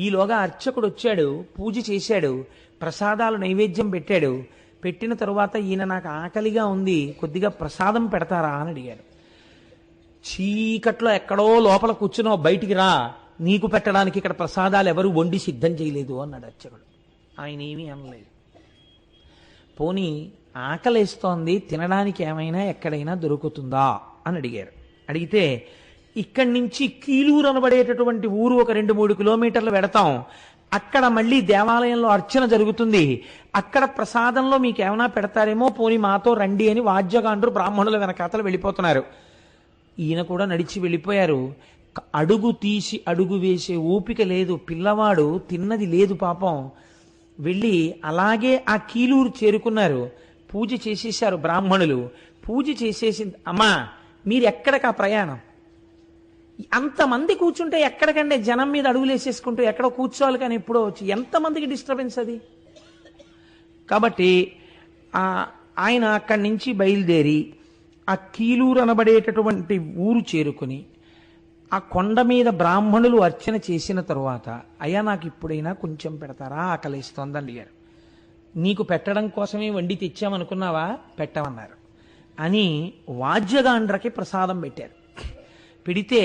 ఈలోగా అర్చకుడు వచ్చాడు, పూజ చేశాడు, ప్రసాదాలు నైవేద్యం పెట్టాడు. పెట్టిన తరువాత ఈయన నాకు ఆకలిగా ఉంది, కొద్దిగా ప్రసాదం పెడతారా అని అడిగాడు. చీకట్లో ఎక్కడో లోపల కూర్చున్నావు, బయటికి రా, నీకు పెట్టడానికి ఇక్కడ ప్రసాదాలు ఎవరు వండి సిద్ధం చేయలేదు అన్నాడు అర్చకుడు. ఆయన ఏమీ అనలేదు. పోనీ ఆకలేస్తోంది, తినడానికి ఏమైనా ఎక్కడైనా దొరుకుతుందా అని అడిగారు. అడిగితే ఇక్కడి నుంచి కీలూరు అనబడేటటువంటి ఊరు ఒక 2-3 కిలోమీటర్లు వెడతాం, అక్కడ మళ్ళీ దేవాలయంలో అర్చన జరుగుతుంది, అక్కడ ప్రసాదంలో మీకు ఏమైనా పెడతారేమో, పోనీ మాతో రండి అని వాద్యగాండ్రు బ్రాహ్మణుల వెనకాతలు వెళ్ళిపోతున్నారు. ఈయన కూడా నడిచి వెళ్ళిపోయారు. అడుగు తీసి అడుగు వేసే ఓపిక లేదు, పిల్లవాడు తిన్నది లేదు పాపం. వెళ్ళి అలాగే ఆ కీలూరు చేరుకున్నారు. పూజ చేసేశారు బ్రాహ్మణులు. పూజ చేసేసి, అమ్మా మీరు ఎక్కడికి ఆ ప్రయాణం, అంతమంది కూర్చుంటే ఎక్కడికంటే జనం మీద అడుగులు వేసేసుకుంటూ ఎక్కడో కూర్చోవాలి, కానీ ఎప్పుడో వచ్చి ఎంతమందికి డిస్టర్బెన్స్ అది. కాబట్టి ఆయన అక్కడి నుంచి బయలుదేరి ఆ కీలూరు అనబడేటటువంటి ఊరు చేరుకుని ఆ కొండ మీద బ్రాహ్మణులు అర్చన చేసిన తరువాత, అయ్యా నాకు ఇప్పుడైనా కొంచెం పెడతారా, ఆకలిస్తోందని అడిగారు. నీకు పెట్టడం కోసమే వండి తెచ్చామనుకున్నావా, పెట్టమన్నారు అని వాద్యగాండ్రకి ప్రసాదం పెట్టారు. పెడితే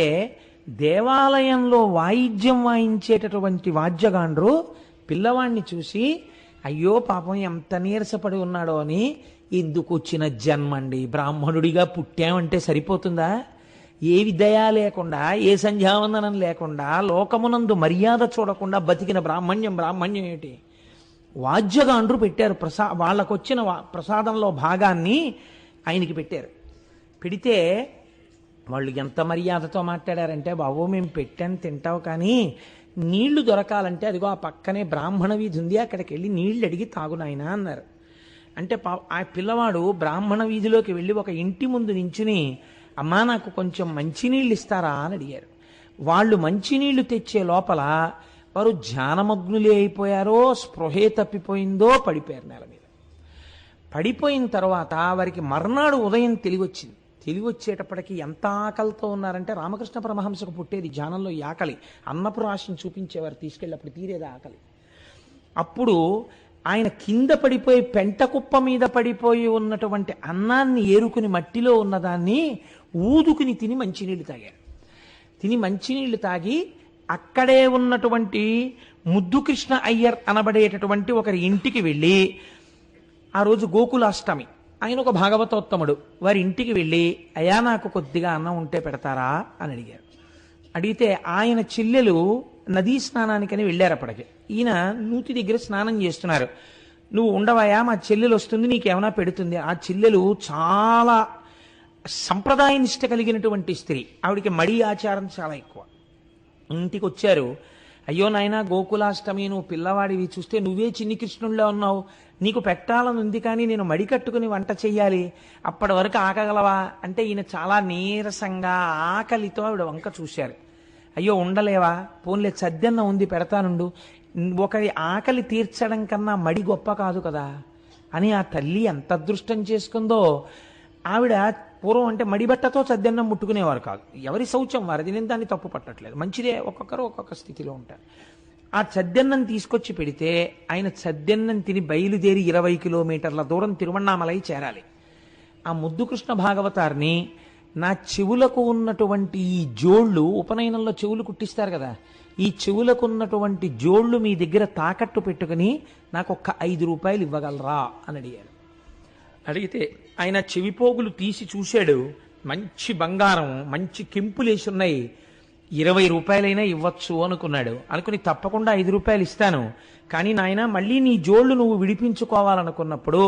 దేవాలయంలో వాయిద్యం వాయించేటటువంటి వాద్యగాండ్రు పిల్లవాడిని చూసి, అయ్యో పాపం ఎంత నీరసపడి ఉన్నాడో అని, ఎందుకు వచ్చిన జన్మండి, బ్రాహ్మణుడిగా పుట్టామంటే సరిపోతుందా, ఏ విద్య లేకుండా, ఏ సంధ్యావందనం లేకుండా, లోకమునందు మర్యాద చూడకుండా బతికిన బ్రాహ్మణ్యం ఏమిటి. వాద్యగాండ్రు పెట్టారు, వాళ్ళకొచ్చిన ప్రసాదంలో భాగాన్ని ఆయనకి పెట్టారు. పెడితే వాళ్ళు ఎంత మర్యాదతో మాట్లాడారంటే, బాబు మేము పెట్టాను తింటావు, కానీ నీళ్లు దొరకాలంటే అదిగో ఆ పక్కనే బ్రాహ్మణ వీధి ఉంది, అక్కడికి వెళ్ళి నీళ్లు అడిగి తాగునాయనా అన్నారు. అంటే ఆ పిల్లవాడు బ్రాహ్మణ వీధిలోకి వెళ్ళి ఒక ఇంటి ముందు నించుని, అమ్మా నాకు కొంచెం మంచినీళ్ళు ఇస్తారా అని అడిగారు. వాళ్ళు మంచినీళ్లు తెచ్చే లోపల వారు ధ్యానమగ్నులే అయిపోయారో, స్పృహే తప్పిపోయిందో, పడిపోయారు నేల మీద. పడిపోయిన తర్వాత వారికి మర్నాడు ఉదయం తెలివొచ్చింది. తెలివొచ్చేటప్పటికి ఎంత ఆకలితో ఉన్నారంటే, రామకృష్ణ పరమహంసకు పుట్టేది ధ్యానంలో ఈ ఆకలి. అన్నపు రాశిని చూపించేవారు, తీసుకెళ్ళినప్పుడు తీరేది ఆకలి. అప్పుడు ఆయన కింద పడిపోయి పెంట కుప్ప మీద పడిపోయి ఉన్నటువంటి అన్నాన్ని ఏరుకుని మట్టిలో ఉన్నదాన్ని ఊదుకుని తిని మంచినీళ్ళు తాగారు. తిని మంచినీళ్లు తాగి అక్కడే ఉన్నటువంటి ముద్దుకృష్ణ అయ్యర్ అనబడేటటువంటి ఒకరి ఇంటికి వెళ్ళి, ఆ రోజు గోకులాష్టమి, ఆయన ఒక భాగవతోత్తముడు, వారి ఇంటికి వెళ్ళి, అయ్యా నాకు కొద్దిగా అన్నం ఉంటే పెడతారా అని అడిగారు. అడిగితే ఆయన చెల్లెలు నదీ స్నానానికని వెళ్ళారు. అప్పటికి ఈయన నూతి దగ్గర స్నానం చేస్తున్నారు. నువ్వు ఉండవయా, మా చెల్లెలు వస్తుంది, నీకేమైనా పెడుతుంది. ఆ చెల్లెలు చాలా సంప్రదాయ నిష్ట కలిగినటువంటి స్త్రీ, ఆవిడికి మడి ఆచారం చాలా ఎక్కువ. ఇంటికి వచ్చారు. అయ్యో నాయనా గోకులాష్టమి, నువ్వు పిల్లవాడివి, చూస్తే నువ్వే చిన్ని కృష్ణుల్లో ఉన్నావు, నీకు పెట్టాలని ఉంది, కానీ నేను మడి కట్టుకుని వంట చెయ్యాలి, అప్పటి వరకు ఆకగలవా అంటే ఈయన చాలా నీరసంగా ఆకలితో ఆవిడ వంక చూశారు. అయ్యో ఉండలేవా, పోన్లే సద్దెన్న ఉంది పెడతానుండు, ఒకరి ఆకలి తీర్చడం కన్నా మడి గొప్ప కాదు కదా అని ఆ తల్లి ఎంత అదృష్టం చేసుకుందో. ఆవిడ పూర్వం అంటే మడిబట్టతో సద్దెన్నం ముట్టుకునేవారు కాదు, ఎవరి శౌచం వారిది, నేను దాన్ని తప్పు పట్టట్లేదు, మంచిదే, ఒక్కొక్కరు ఒక్కొక్క స్థితిలో ఉంటారు. ఆ సద్దెన్నం తీసుకొచ్చి పెడితే ఆయన సద్దెన్నం తిని బయలుదేరి 20 కిలోమీటర్ల దూరం తిరువణ్ణామలై చేరాలి. ఆ ముద్దుకృష్ణ భాగవతారిని, నా చెవులకు ఉన్నటువంటి ఈ జోళ్ళు, ఉపనయనంలో చెవులు కుట్టిస్తారు కదా, ఈ చెవులకు ఉన్నటువంటి జోళ్ళు మీ దగ్గర తాకట్టు పెట్టుకుని నాకు ఒక్క 5 రూపాయలు ఇవ్వగలరా అని అడిగారు. అడిగితే ఆయన చెవిపోగులు తీసి చూశాడు, మంచి బంగారం, మంచి కెంపులేసి ఉన్నాయి, 20 రూపాయలైనా ఇవ్వచ్చు అనుకున్నాడు. అనుకుని తప్పకుండా 5 రూపాయలు ఇస్తాను, కానీ నాయన మళ్ళీ నీ జోళ్ళు నువ్వు విడిపించుకోవాలనుకున్నప్పుడు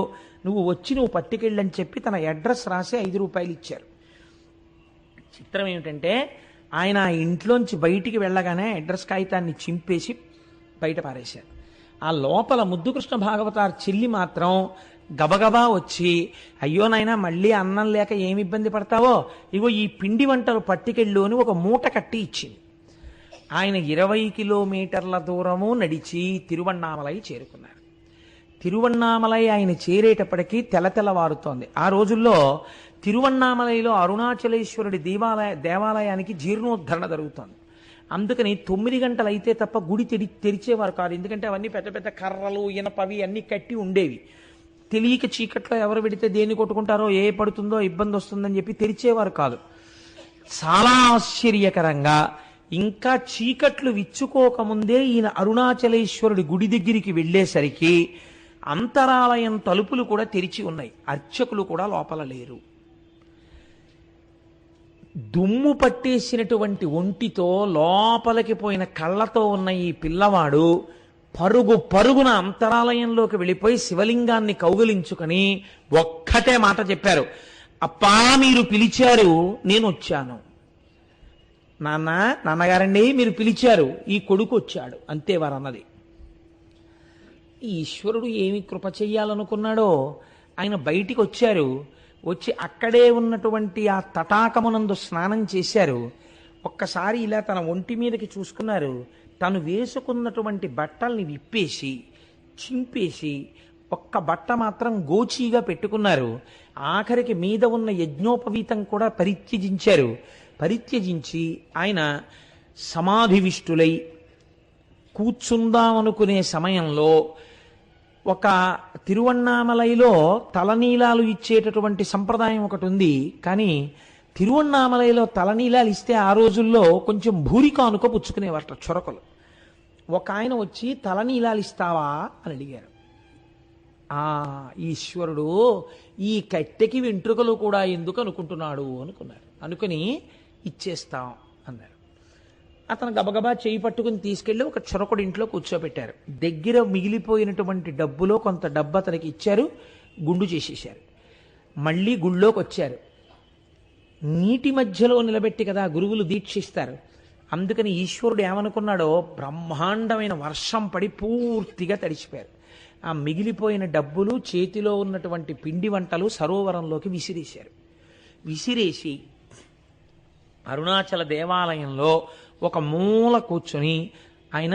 నువ్వు వచ్చి నువ్వు పట్టుకెళ్ళని చెప్పి తన అడ్రస్ రాసి 5 రూపాయలు ఇచ్చారు. చిత్రం ఏమిటంటే, ఆయన ఆ ఇంట్లోంచి బయటికి వెళ్ళగానే అడ్రస్ కాగితాన్ని చింపేసి బయట పారేశారు. ఆ లోపల ముద్దుకృష్ణ భాగవతార్ చెల్లి మాత్రం గబగబా వచ్చి, అయ్యో నాయనా మళ్ళీ అన్నం లేక ఏమి ఇబ్బంది పడతావో, ఇగో ఈ పిండి వంటలు పట్టుకెళ్ళు అని ఒక మూట కట్టి ఇచ్చింది. ఆయన 20 కిలోమీటర్ల దూరము నడిచి తిరువణ్ణామలై చేరుకున్నారు. తిరువణ్ణామలై ఆయన చేరేటప్పటికీ తెల్లవారుతోంది. ఆ రోజుల్లో తిరువణ్ణామలైలో అరుణాచలేశ్వరుడి దేవాలయానికి జీర్ణోద్ధరణ జరుగుతోంది. అందుకని 9 గంటలు అయితే తప్ప గుడి తెరిచేవారు కాదు. ఎందుకంటే అవన్నీ పెద్ద పెద్ద కర్రలు ఇనపవి అన్నీ కట్టి ఉండేవి. తెలియక చీకట్లో ఎవరు పెడితే దేన్ని కొట్టుకుంటారో, ఏ పడుతుందో ఇబ్బంది వస్తుందని చెప్పి తెరిచేవారు కాదు. చాలా ఆశ్చర్యకరంగా ఇంకా చీకట్లు విచ్చుకోకముందే ఈయన అరుణాచలేశ్వరుడి గుడి దగ్గరికి వెళ్ళేసరికి అంతరాలయం తలుపులు కూడా తెరిచి ఉన్నాయి. అర్చకులు కూడా లోపల లేరు. దుమ్ము పట్టేసినటువంటి ఒంటితో లోపలికి పోయిన కళ్ళతో ఉన్న ఈ పిల్లవాడు పరుగున అంతరాలయంలోకి వెళ్ళిపోయి శివలింగాన్ని కౌగిలించుకొని ఒక్కటే మాట చెప్పారు, అప్పా మీరు పిలిచారు, నేను వచ్చాను. నాన్నగారండి మీరు పిలిచారు, ఈ కొడుకు వచ్చాడు, అంతే వారన్నది. ఈ ఈశ్వరుడు ఏమి కృప చెయ్యాలనుకున్నాడో ఆయన బయటికి వచ్చారు. వచ్చి అక్కడే ఉన్నటువంటి ఆ తటాకమునందు స్నానం చేశారు. ఒక్కసారి ఇలా తన ఒంటి మీదకి చూసుకున్నారు. తను వేసుకున్నటువంటి బట్టల్ని విప్పేసి చింపేసి ఒక్క బట్ట మాత్రం గోచీగా పెట్టుకున్నారు. ఆఖరికి మీద ఉన్న యజ్ఞోపవీతం కూడా పరిత్యజించారు. పరిత్యజించి ఆయన సమాధివిష్టులై కూర్చుందామనుకునే సమయంలో ఒక తిరువణ్ణామలైలో తలనీలాలు ఇచ్చేటటువంటి సంప్రదాయం ఒకటి ఉంది. కానీ తిరువణ్ణామలైలో తలనీలాలు ఇస్తే ఆ రోజుల్లో కొంచెం భూరికానుక పుచ్చుకునేవారట చొరకలు. ఒక ఆయన వచ్చి తలనీలాలు ఇస్తావా అని అడిగారు. ఈశ్వరుడు ఈ కట్టెకి వెంట్రుకలు కూడా ఎందుకు అనుకుంటున్నాడు అనుకున్నారు. అనుకుని ఇచ్చేస్తాం అన్నారు. అతను గబగబా చేయి పట్టుకుని తీసుకెళ్లి ఒక చొరకుడి ఇంట్లో కూర్చోబెట్టారు. దగ్గర మిగిలిపోయినటువంటి డబ్బులో కొంత డబ్బు అతనికి ఇచ్చారు. గుండు చేసేశారు. మళ్ళీ గుళ్ళోకి వచ్చారు. నీటి మధ్యలో నిలబెట్టి కదా గురువులు దీక్షిస్తారు. అందుకని ఈశ్వరుడు ఏమనుకున్నాడో బ్రహ్మాండమైన వర్షం పడి పూర్తిగా తడిచిపోయారు. ఆ మిగిలిపోయిన డబ్బులు, చేతిలో ఉన్నటువంటి పిండి వంటలు సరోవరంలోకి విసిరేశారు. విసిరేసి అరుణాచల దేవాలయంలో ఒక మూల కూర్చొని ఆయన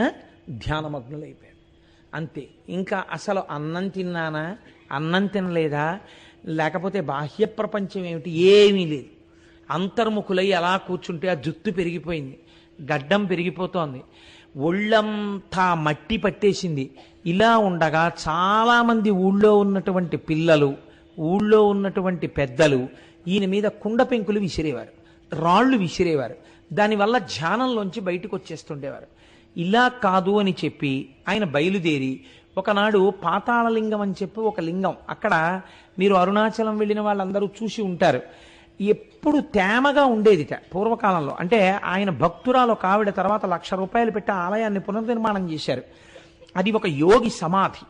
ధ్యానమగ్నులైపోయారు. అంతే. ఇంకా అసలు అన్నం తిన్నానా, అన్నం తినలేదా, లేకపోతే బాహ్య ప్రపంచం ఏమిటి, ఏమీ లేదు. అంతర్ముఖులై అలా కూర్చుంటే ఆ జుత్తు పెరిగిపోయింది, గడ్డం పెరిగిపోతోంది, ఒళ్ళంతా మట్టి పట్టేసింది. ఇలా ఉండగా చాలామంది ఊళ్ళో ఉన్నటువంటి పిల్లలు, ఊళ్ళో ఉన్నటువంటి పెద్దలు ఈయన మీద కుండ పెంకులు విసిరేవారు, రాళ్ళు విసిరేవారు. దానివల్ల ధ్యానంలోంచి బయటకు వచ్చేస్తుండేవారు. ఇలా కాదు అని చెప్పి ఆయన బయలుదేరి ఒకనాడు పాతాళలింగం అని చెప్పి ఒక లింగం, అక్కడ మీరు అరుణాచలం వెళ్ళిన వాళ్ళందరూ చూసి ఉంటారు, ఎప్పుడు తేమగా ఉండేదిట పూర్వకాలంలో. అంటే ఆయన భక్తురాలు ఒక ఆవిడ తర్వాత 1,00,000 రూపాయలు పెట్టి ఆలయాన్ని పునర్నిర్మాణం చేశారు. అది ఒక యోగి సమాధి.